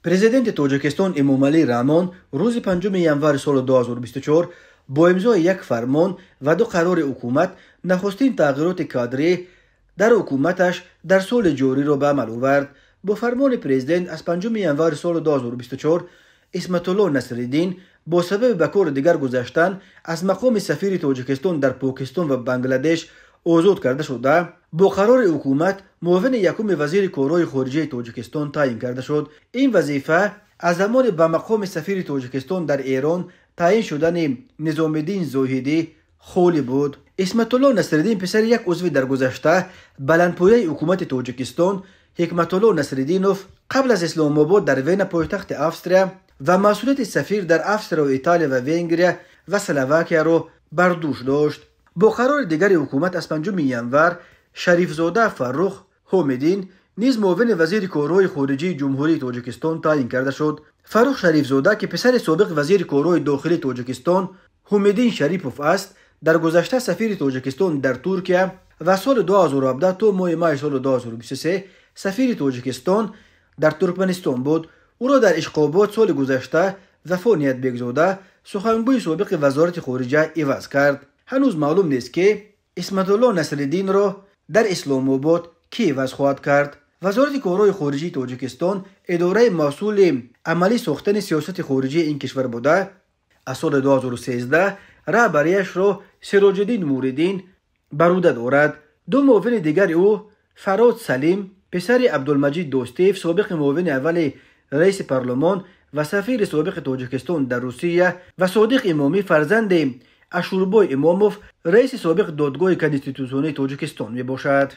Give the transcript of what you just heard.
президент توجیکستان امامعلی رحمان روز 5 январ سال 2024 با امضای یک فرمان و 2 قرار حکومت نخستین تغییرات کادری در حکومتش در سال جاری را به عمل آورد. با فرمان پرزیدنت از 5 январ سال 2024 اسمت الله نصرالدین با سبب به کار دیگر گذاشتن از مقام سفیر توجیکستان در پاکستان و بنگلادش آزاد کرده شده. با قرار حکومت معاون یکم وزیر کارهای خارجه توجیکستان تعیین کرده شد. این وظیفه از زمان به مقام سفیر توجیکستان در ایران تعیین شدن نظام الدین زاهدی خالی بود. اسمت الله نصرالدین پسر یک عضو در گذشته بلندپایه حکومت توجیکستان حکمت الله نصرالدینوف قبل از اسلام آباد در وین پایتخت استریا و مسئولیت سفیر در استریا و ایتالیا و ونگریا و اسلواکیا را بر دوش داشت. با قرار دیگر حکومت از 5 январ شریفزاده فرخ حامدین نیز معاون وزیر کارهای خارجه جمهوری توجیکستان تعیین کرده شد. فرخ شریفزاده که پسر سابق وزیر کارهای داخلی توجیکستان حامدین شریپوف است، در گذشته سفیر توجیکستان در ترکیه و سال 2017 تا ماه سال 2023 سفیر توجیکستان در ترکمنستان بود. او را در اشقابات سال گذشته وفا نیت بگزاده سخنگوی سابق وزارت خارجه عوض کرد. هنوز معلوم نیست که اسمت الله نصرالدین را در اسلام آباد کی عوض خواهد کرد. وزارت کارهای خارجه توجیکستان اداره مسئول عملی ساختن سیاست خارجی این کشور بوده. از سال 2013 رهبریش را سراج الدین موردین بر عهده دارد. 2 معاون دیگر او فراد سلیم پسر عبدالمجید دوستیف سابق معاون اول رئیس پارلمان و سفیر سابق توجیکستان در روسیه و صادق امامی فرزند اشوربای اماموف رئیس سابق دادگاه کنستیتوسیونی توجیکستان می باشد.